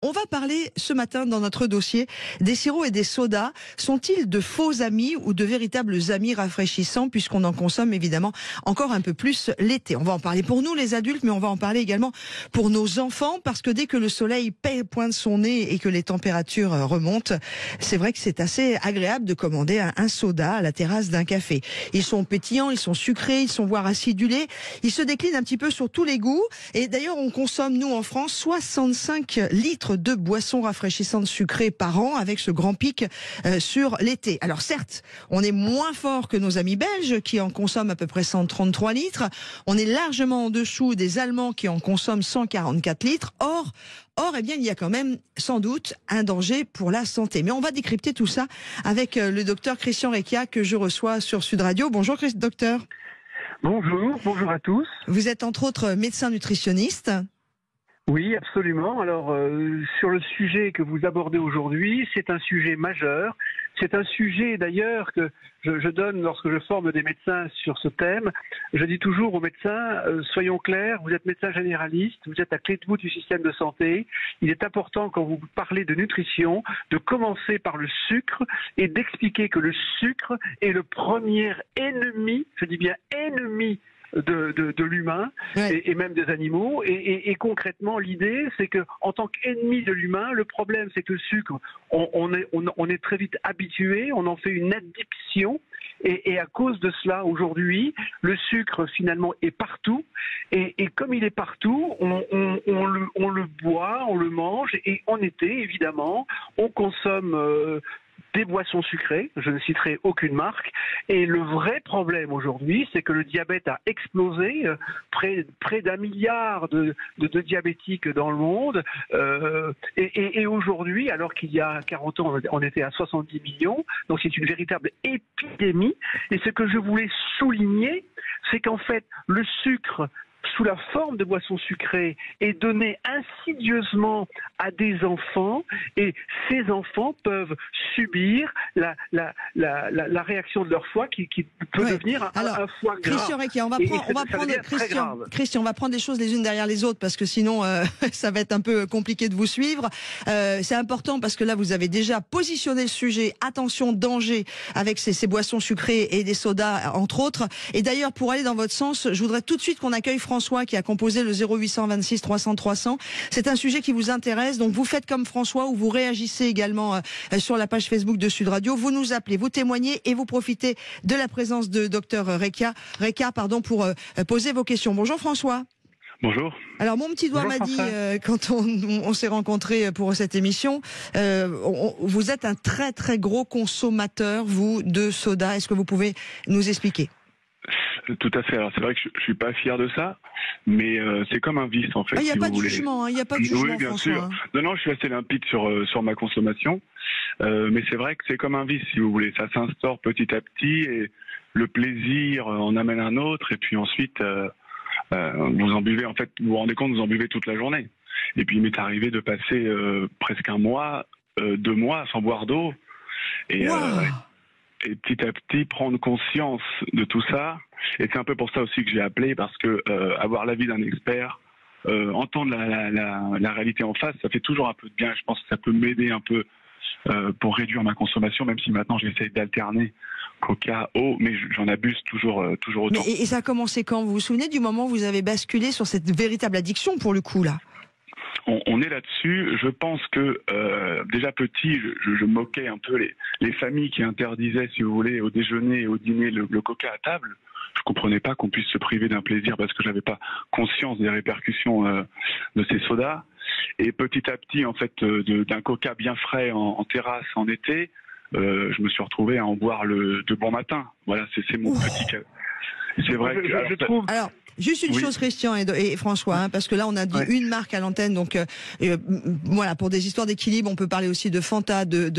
On va parler ce matin dans notre dossier des sirops et des sodas. Sont-ils de faux amis ou de véritables amis rafraîchissants, puisqu'on en consomme évidemment encore un peu plus l'été? On va en parler pour nous les adultes, mais on va en parler également pour nos enfants, parce que dès que le soleil pointe son nez et que les températures remontent, c'est vrai que c'est assez agréable de commander un soda à la terrasse d'un café. Ils sont pétillants, ils sont sucrés, ils sont voire acidulés. Ils se déclinent un petit peu sur tous les goûts. Et d'ailleurs, on consomme, nous en France, 65 litres de boissons rafraîchissantes sucrées par an, avec ce grand pic sur l'été. Alors certes, on est moins fort que nos amis belges qui en consomment à peu près 133 litres. On est largement en dessous des Allemands qui en consomment 144 litres. Or, eh bien, il y a quand même sans doute un danger pour la santé. Mais on va décrypter tout ça avec le docteur Christian Rekia que je reçois sur Sud Radio. Bonjour docteur. Bonjour à tous. Vous êtes entre autres médecin nutritionniste. Oui, absolument. Alors, sur le sujet que vous abordez aujourd'hui, c'est un sujet majeur. C'est un sujet d'ailleurs que je donne lorsque je forme des médecins sur ce thème. Je dis toujours aux médecins, soyons clairs, vous êtes médecin généraliste, vous êtes à clé de voûte du système de santé. Il est important quand vous parlez de nutrition de commencer par le sucre et d'expliquer que le sucre est le premier ennemi, je dis bien ennemi, de l'humain et même des animaux. Et concrètement, l'idée, c'est que en tant qu'ennemi de l'humain, le problème, c'est que le sucre, on est très vite habitué, on en fait une addiction. Et à cause de cela, aujourd'hui, le sucre, finalement, est partout. Et comme il est partout, on le boit, on le mange. Et en été, évidemment, on consomme des boissons sucrées, je ne citerai aucune marque, et le vrai problème aujourd'hui, c'est que le diabète a explosé, près d'1 milliard de diabétiques dans le monde, et aujourd'hui, alors qu'il y a 40 ans, on était à 70 millions, donc c'est une véritable épidémie, et ce que je voulais souligner, c'est qu'en fait, le sucre, sous la forme de boissons sucrées, est donné insidieusement à des enfants, et ces enfants peuvent subir la réaction de leur foie qui peut devenir un foie gras. Christian Rekia, Christian, on va prendre les choses les unes derrière les autres, parce que sinon ça va être un peu compliqué de vous suivre. C'est important parce que là vous avez déjà positionné le sujet, attention, danger avec ces boissons sucrées et des sodas entre autres. Et d'ailleurs, pour aller dans votre sens, je voudrais tout de suite qu'on accueille François qui a composé le 0826 300 300. C'est un sujet qui vous intéresse, donc vous faites comme François ou vous réagissez également sur la page Facebook de Sud Radio. Vous nous appelez, vous témoignez et vous profitez de la présence de Dr Rekia pour poser vos questions. Bonjour François. Bonjour. Alors mon petit doigt m'a dit quand on s'est rencontrés pour cette émission, vous êtes un très très gros consommateur vous de soda. Est-ce que vous pouvez nous expliquer? Tout à fait. Alors c'est vrai que je suis pas fier de ça, mais c'est comme un vice en fait. Il n'y a pas de jugement, il n'y a pas de jugement. Oui, bien François. sûr. Non, je suis assez limpide sur ma consommation, mais c'est vrai que c'est comme un vice, si vous voulez. Ça s'instaure petit à petit et le plaisir en amène un autre, et puis ensuite vous en buvez. En fait, vous vous rendez compte, vous en buvez toute la journée. Et puis il m'est arrivé de passer presque 1 mois, 2 mois sans boire d'eau. Et et petit à petit prendre conscience de tout ça. Et c'est un peu pour ça aussi que j'ai appelé, parce que avoir l'avis d'un expert, entendre la réalité en face, ça fait toujours un peu de bien. Je pense que ça peut m'aider un peu pour réduire ma consommation, même si maintenant j'essaie d'alterner coca, eau, mais j'en abuse toujours autant. Et ça a commencé quand? Vous vous souvenez du moment où vous avez basculé sur cette véritable addiction pour le coup là? On est là-dessus. Je pense que déjà petit, je moquais un peu les familles qui interdisaient, si vous voulez, au déjeuner et au dîner le coca à table. Je comprenais pas qu'on puisse se priver d'un plaisir parce que j'avais pas conscience des répercussions de ces sodas. Et petit à petit, en fait, d'un coca bien frais en terrasse en été, je me suis retrouvé à en boire de bon matin. Voilà, c'est mon petit cas. C'est vrai que je trouve. Alors, juste une chose, Christian et François, parce que là on a dit une marque à l'antenne, donc voilà, pour des histoires d'équilibre, on peut parler aussi de Fanta, de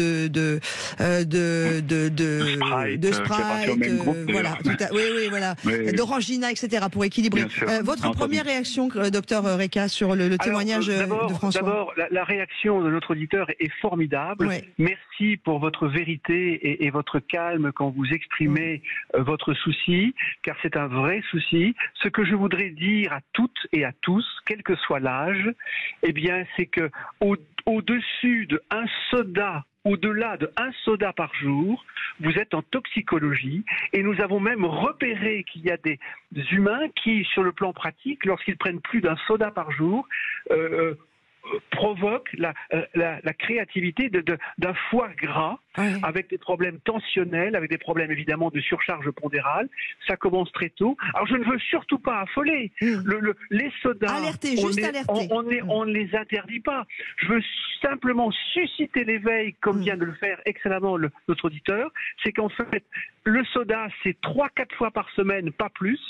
Sprite, voilà, voilà, d'Orangina, etc. pour équilibrer. Votre première réaction, docteur Rekia, sur le témoignage de François? D'abord, la réaction de notre auditeur est formidable. Merci pour votre vérité et votre calme quand vous exprimez votre souci, car c'est un vrai souci. Ce que je voudrais dire à toutes et à tous, quel que soit l'âge, eh bien, c'est que au-dessus de un soda, au-delà de un soda par jour, vous êtes en toxicologie, et nous avons même repéré qu'il y a des humains qui, sur le plan pratique, lorsqu'ils prennent plus d'un soda par jour, provoque la créativité d'un foie gras, avec des problèmes tensionnels, avec des problèmes évidemment de surcharge pondérale. Ça commence très tôt. Alors je ne veux surtout pas affoler. Les sodas, alerter, on ne les interdit pas. Je veux simplement susciter l'éveil, comme vient de le faire excellemment notre auditeur. C'est qu'en fait, le soda, c'est 3-4 fois par semaine, pas plus.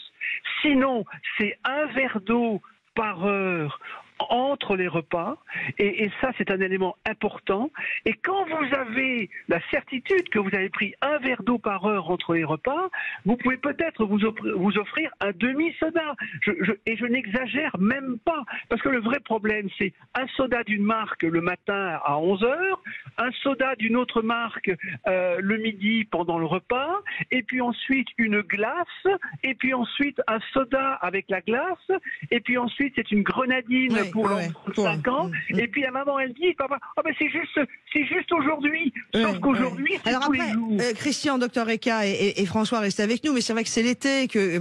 Sinon, c'est un verre d'eau par heure entre les repas, et ça c'est un élément important. Et quand vous avez la certitude que vous avez pris un verre d'eau par heure entre les repas, vous pouvez peut-être vous offrir un demi-soda. Et je n'exagère même pas, parce que le vrai problème, c'est un soda d'une marque le matin à 11h, un soda d'une autre marque le midi pendant le repas, et puis ensuite une glace, et puis ensuite un soda avec la glace, et puis ensuite c'est une grenadine pour l'enfant de 5 ans, et puis la maman elle dit, papa, oh ben c'est juste aujourd'hui, sauf qu'aujourd'hui c'est tous les jours. Christian, docteur Eka et François restent avec nous, mais c'est vrai que c'est l'été, que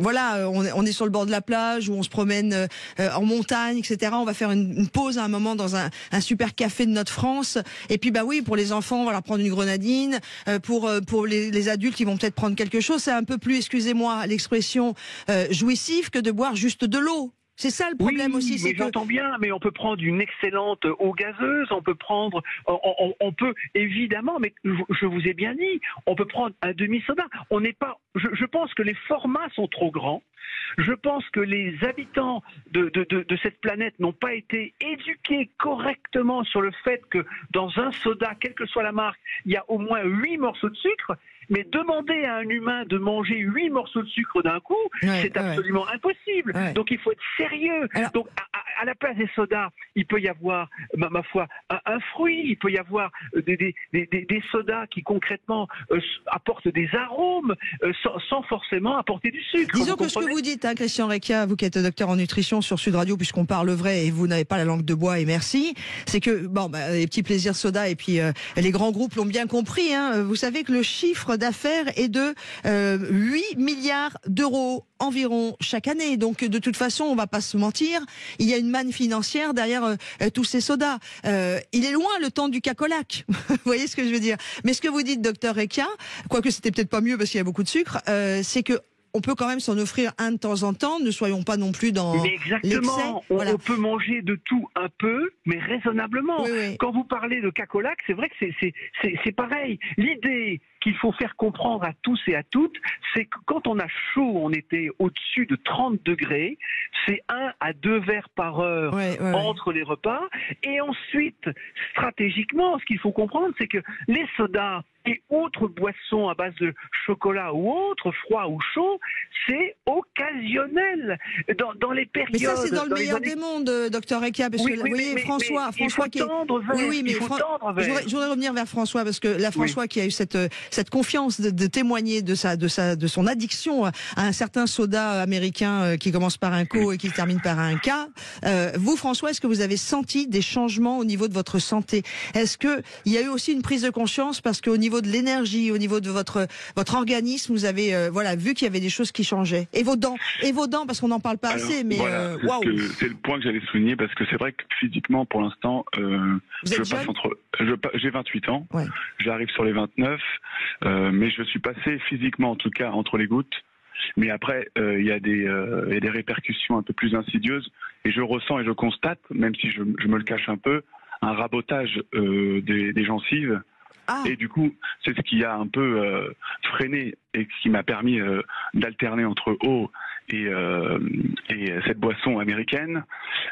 voilà, on est sur le bord de la plage, où on se promène en montagne, etc. On va faire une pause à un moment dans un super café de notre France, et puis oui, pour les enfants, on va leur prendre une grenadine, pour les adultes, ils vont peut-être prendre quelque chose. C'est un peu plus, excusez-moi l'expression, jouissif que de boire juste de l'eau. C'est ça le problème aussi. Mais j'entends bien, mais on peut prendre une excellente eau gazeuse, on peut évidemment, mais je vous ai bien dit, on peut prendre un demi-soda. On n'est pas, je pense que les formats sont trop grands. Je pense que les habitants de cette planète n'ont pas été éduqués correctement sur le fait que dans un soda, quelle que soit la marque, il y a au moins 8 morceaux de sucre. Mais demander à un humain de manger 8 morceaux de sucre d'un coup, c'est absolument impossible. Donc il faut être sérieux. Alors, donc à la place des sodas, il peut y avoir, ma foi, un fruit. Il peut y avoir des sodas qui concrètement apportent des arômes sans forcément apporter du sucre. Disons que ce que vous dites, Christian Rekia, vous qui êtes docteur en nutrition sur Sud Radio, puisqu'on parle vrai et vous n'avez pas la langue de bois, et merci, c'est que les petits plaisirs soda et puis les grands groupes l'ont bien compris. Vous savez que le chiffre d'affaires est de 8 milliards d'euros environ chaque année. Donc de toute façon, on va pas se mentir, il y a une manne financière derrière tous ces sodas. Il est loin le temps du cacolac. Vous voyez ce que je veux dire? Mais ce que vous dites, docteur Rekia, quoique c'était peut-être pas mieux parce qu'il y a beaucoup de sucre, c'est que on peut quand même s'en offrir un de temps en temps, ne soyons pas non plus dans l'excès. On peut manger de tout un peu, mais raisonnablement. Oui. Quand vous parlez de cacolac, c'est vrai que c'est pareil. L'idée qu'il faut faire comprendre à tous et à toutes, c'est que quand on a chaud, on était au-dessus de 30 degrés, c'est 1 à 2 verres par heure entre les repas. Et ensuite, stratégiquement, ce qu'il faut comprendre, c'est que les sodas et autres boissons à base de chocolat ou autres, froid ou chaud, c'est occasionnel. Dans les périodes... Mais ça, c'est dans le meilleur des mondes, docteur Rekia, parce que vous voyez, François qui est... Je voudrais revenir vers François, parce que François qui a eu cette confiance de témoigner de son addiction à un certain soda américain qui commence par un Co et qui termine par un K. Vous, François, est-ce que vous avez senti des changements au niveau de votre santé? Est-ce que il y a eu aussi une prise de conscience, parce qu'au niveau de l'énergie, au niveau de votre organisme, vous avez vu qu'il y avait des choses qui changeaient? Et vos dents, parce qu'on n'en parle pas assez, mais c'est le point que j'allais souligner, parce que c'est vrai que physiquement, pour l'instant, j'ai 28 ans, j'arrive sur les 29, mais je suis passé physiquement, en tout cas, entre les gouttes. Mais après, il y a des répercussions un peu plus insidieuses, et je ressens et je constate, même si je me le cache un peu, un rabotage des gencives. Et du coup, c'est ce qui a un peu freiné et ce qui m'a permis d'alterner entre eau et cette boisson américaine.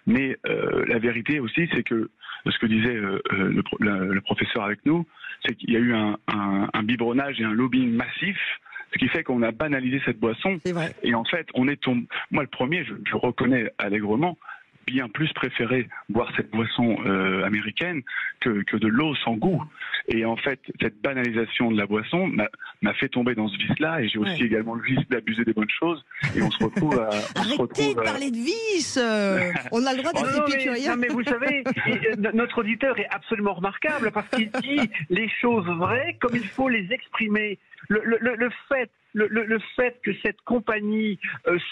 Mais la vérité aussi, c'est que ce que disait le professeur avec nous, c'est qu'il y a eu un biberonnage et un lobbying massif, ce qui fait qu'on a banalisé cette boisson. C'est vrai. Et en fait, on est tombé... Moi, le premier, je reconnais allègrement, bien plus préféré boire cette boisson américaine que de l'eau sans goût. Et en fait, cette banalisation de la boisson m'a fait tomber dans ce vice-là, et j'ai aussi également le vice d'abuser des bonnes choses, et on se retrouve à... Arrêtez de parler de vice. On a le droit d'être épicurien. Non, mais vous savez, notre auditeur est absolument remarquable parce qu'il dit les choses vraies comme il faut les exprimer. Le fait que cette compagnie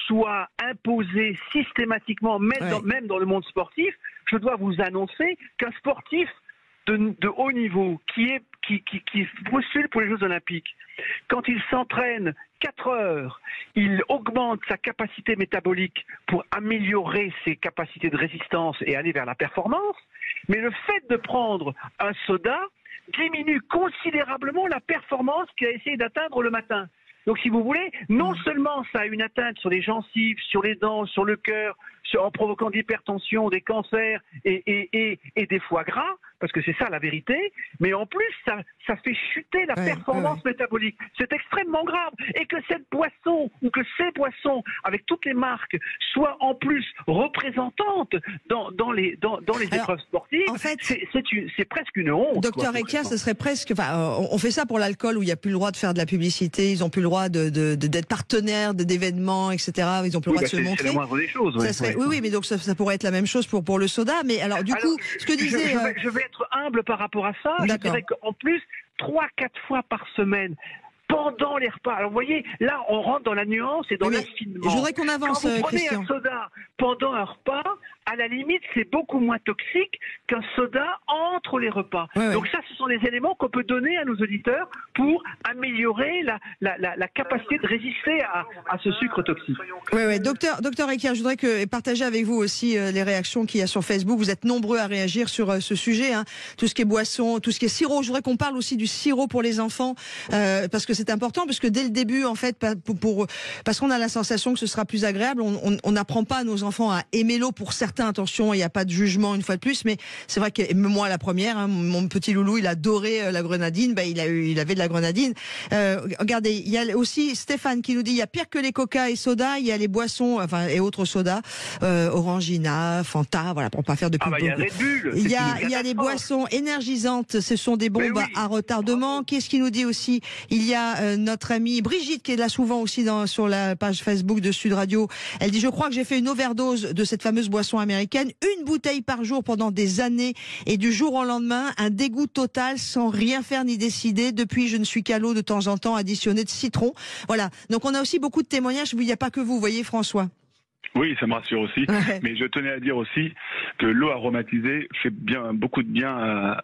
soit imposée systématiquement, même dans le monde sportif, je dois vous annoncer qu'un sportif de haut niveau qui postule pour les Jeux Olympiques, quand il s'entraîne 4 heures, il augmente sa capacité métabolique pour améliorer ses capacités de résistance et aller vers la performance, mais le fait de prendre un soda diminue considérablement la performance qu'il a essayé d'atteindre le matin. Donc si vous voulez, non seulement ça a une atteinte sur les gencives, sur les dents, sur le cœur, en provoquant de l'hypertension, des cancers et des foie gras, parce que c'est ça la vérité, mais en plus ça fait chuter la performance métabolique. C'est extrêmement grave. Et que cette boisson, ou que ces boissons, avec toutes les marques, soient en plus représentantes dans les épreuves sportives, en fait, c'est presque une honte. Docteur Ekia, ce serait presque... Enfin, on fait ça pour l'alcool, où il n'y a plus le droit de faire de la publicité, ils n'ont plus le droit d'être partenaires d'événements, etc. Ils n'ont plus le droit de se montrer. C'est la moindre des choses. Oui, mais donc ça pourrait être la même chose pour le soda. Mais alors, du coup, ce que disait... Je vais être humble par rapport à ça. Je dirais qu'en plus, 3-4 fois par semaine, pendant les repas. Alors vous voyez, là on rentre dans la nuance et dans l'affinement. Je voudrais qu'on avance, Quand vous prenez Christian. un soda pendant un repas, à la limite c'est beaucoup moins toxique qu'un soda entre les repas. Donc ça, ce sont des éléments qu'on peut donner à nos auditeurs pour améliorer la capacité de résister à ce sucre toxique. Docteur Ekia, je voudrais partager avec vous aussi les réactions qu'il y a sur Facebook. Vous êtes nombreux à réagir sur ce sujet, hein. Tout ce qui est boisson, tout ce qui est sirop. Je voudrais qu'on parle aussi du sirop pour les enfants, parce que c'est important, parce que dès le début, en fait, parce qu'on a la sensation que ce sera plus agréable, on n'apprend pas à nos enfants à aimer l'eau. Pour certains, attention, il n'y a pas de jugement une fois de plus, mais c'est vrai que moi la première, hein, mon petit loulou, il adorait la grenadine, il avait de la grenadine. Regardez, il y a aussi Stéphane qui nous dit il y a pire que les coca et soda, il y a les boissons, et autres sodas, Orangina, Fanta, voilà, pour pas faire de pub. Il y a Red Bull. Il y a les boissons énergisantes, ce sont des bombes à retardement. Qu'est-ce qu'il nous dit aussi? Il y a notre amie Brigitte qui est là souvent aussi sur la page Facebook de Sud Radio. Elle dit je crois que j'ai fait une overdose de cette fameuse boisson américaine, une bouteille par jour pendant des années, et du jour au lendemain un dégoût total sans rien faire ni décider. Depuis, je ne suis qu'à l'eau de temps en temps additionnée de citron. Voilà, donc on a aussi beaucoup de témoignages. Il n'y a pas que vous voyez, François. Oui, ça me rassure aussi. Mais je tenais à dire aussi que l'eau aromatisée fait beaucoup de bien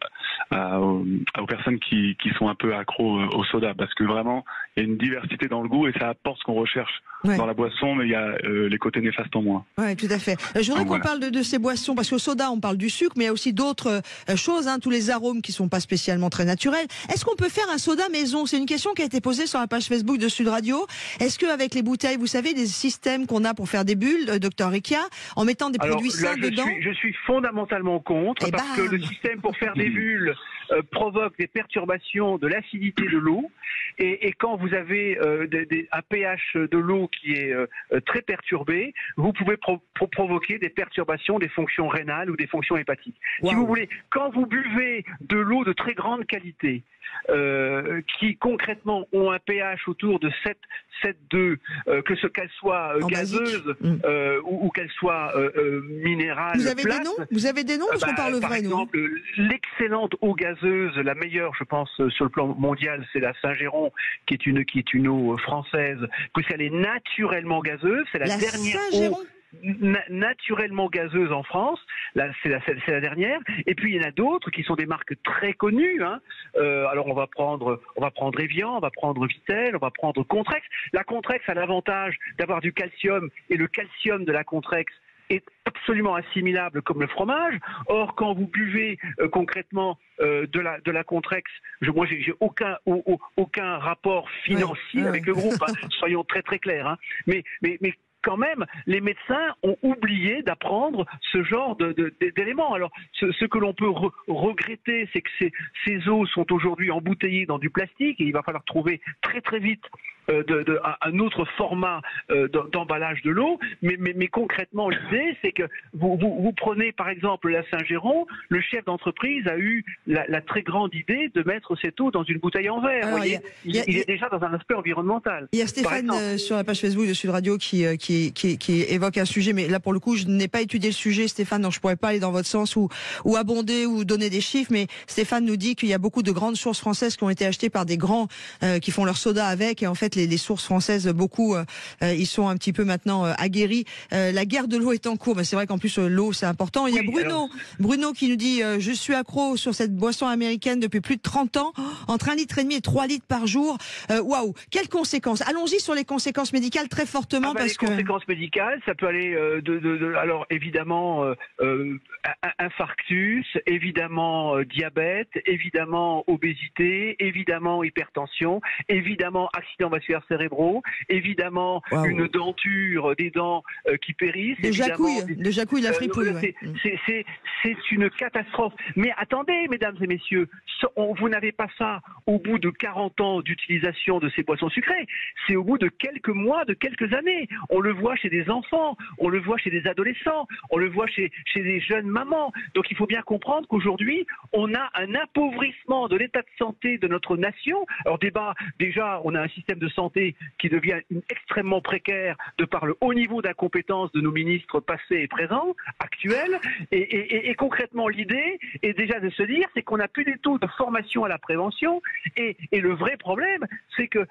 aux personnes qui sont un peu accros au soda, parce que vraiment, il y a une diversité dans le goût et ça apporte ce qu'on recherche dans la boisson, mais il y a les côtés néfastes en moins. Oui, tout à fait. Je voudrais qu'on parle de ces boissons, parce qu'au soda, on parle du sucre, mais il y a aussi d'autres choses, hein, tous les arômes qui sont pas spécialement très naturels. Est-ce qu'on peut faire un soda maison? C'est une question qui a été posée sur la page Facebook de Sud Radio. Est-ce qu'avec les bouteilles, vous savez, les systèmes qu'on a pour faire des bulles, docteur Ekia, en mettant des produits sains dedans? Je suis fondamentalement contre, parce que le système pour faire des bulles provoque des perturbations de l'acidité de l'eau, et quand vous avez un pH de l'eau qui est très perturbé, vous pouvez provoquer des perturbations des fonctions rénales ou des fonctions hépatiques. Si vous voulez, quand vous buvez de l'eau de très grande qualité, qui concrètement ont un pH autour de 7,2, qu'elle soit gazeuse ou qu'elle soit minérale. Vous avez des noms parce qu'on parle vrai, par exemple, l'excellente eau gazeuse, la meilleure, je pense, sur le plan mondial, c'est la Saint-Géron, qui est une eau française, puisqu'elle est naturellement gazeuse. C'est la dernière eau naturellement gazeuse en France, c'est la dernière. Et puis il y en a d'autres qui sont des marques très connues, hein. Alors on va prendre Evian, on va prendre Vittel, on va prendre Contrex. La Contrex a l'avantage d'avoir du calcium, et le calcium de la Contrex est absolument assimilable comme le fromage. Or, quand vous buvez concrètement de la Contrex, moi j'ai aucun rapport financier avec le groupe, hein, soyons très très clairs, hein. Mais quand même, les médecins ont oublié d'apprendre ce genre d'éléments. Alors, ce que l'on peut regretter, c'est que ces eaux sont aujourd'hui embouteillées dans du plastique, et il va falloir trouver très très vite un autre format d'emballage de l'eau, mais concrètement l'idée c'est que vous prenez par exemple la Saint-Géron, le chef d'entreprise a eu la très grande idée de mettre cette eau dans une bouteille en verre. Alors, il est déjà dans un aspect environnemental. Il y a Stéphane sur la page Facebook de Sud Radio qui évoque un sujet, mais là pour le coup je n'ai pas étudié le sujet, Stéphane, donc je pourrais pas aller dans votre sens ou abonder ou donner des chiffres, mais Stéphane nous dit qu'il y a beaucoup de grandes sources françaises qui ont été achetées par des grands qui font leur soda avec, et en fait les sources françaises, beaucoup ils sont un petit peu maintenant aguerris. La guerre de l'eau est en cours, mais c'est vrai qu'en plus l'eau c'est important. Il y a Bruno qui nous dit je suis accro sur cette boisson américaine depuis plus de 30 ans, entre 1,5 litre et 3 litres par jour. Waouh, quelles conséquences? Allons-y sur les conséquences médicales très fortement. Les conséquences médicales, ça peut aller alors évidemment infarctus, évidemment diabète, évidemment obésité, évidemment hypertension, évidemment accidents vasculaires cérébraux, évidemment une denture, des dents qui périssent. De Jacouille, la fripouille. C'est une catastrophe. Mais attendez, mesdames et messieurs, vous n'avez pas ça au bout de 40 ans d'utilisation de ces boissons sucrées. C'est au bout de quelques mois, de quelques années. On le voit chez des enfants, on le voit chez des adolescents, on le voit chez des jeunes mamans. Donc il faut bien comprendre qu'aujourd'hui, on a un appauvrissement de l'état de santé de notre nation. Alors déjà, on a un système de santé qui devient extrêmement précaire de par le haut niveau d'incompétence de nos ministres passés et présents, actuels. Et concrètement, l'idée est déjà de se dire, c'est qu'on n'a plus du tout de formation à la prévention. Et le vrai problème, c'est que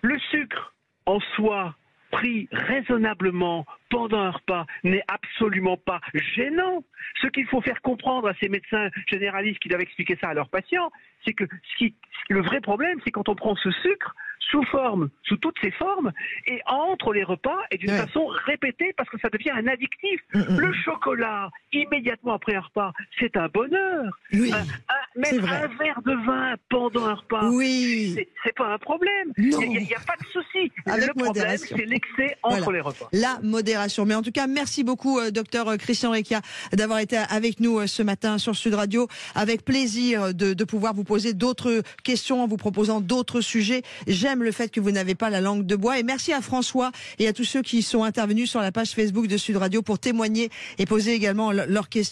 le sucre en soi, pris raisonnablement pendant un repas, n'est absolument pas gênant. Ce qu'il faut faire comprendre à ces médecins généralistes qui doivent expliquer ça à leurs patients, c'est que le vrai problème, c'est quand on prend ce sucre sous toutes ses formes, et entre les repas, et d'une façon répétée, parce que ça devient un addictif. Le chocolat, immédiatement après un repas, c'est un bonheur. Oui, même un verre de vin pendant un repas, c'est pas un problème. Il n'y a pas de souci. Le problème, c'est l'excès entre les repas. La modération. Mais en tout cas, merci beaucoup, docteur Christian Rekia, d'avoir été avec nous ce matin sur Sud Radio. Avec plaisir de pouvoir vous poser d'autres questions en vous proposant d'autres sujets. J'aime le fait que vous n'avez pas la langue de bois. Et merci à François et à tous ceux qui sont intervenus sur la page Facebook de Sud Radio pour témoigner et poser également leurs questions.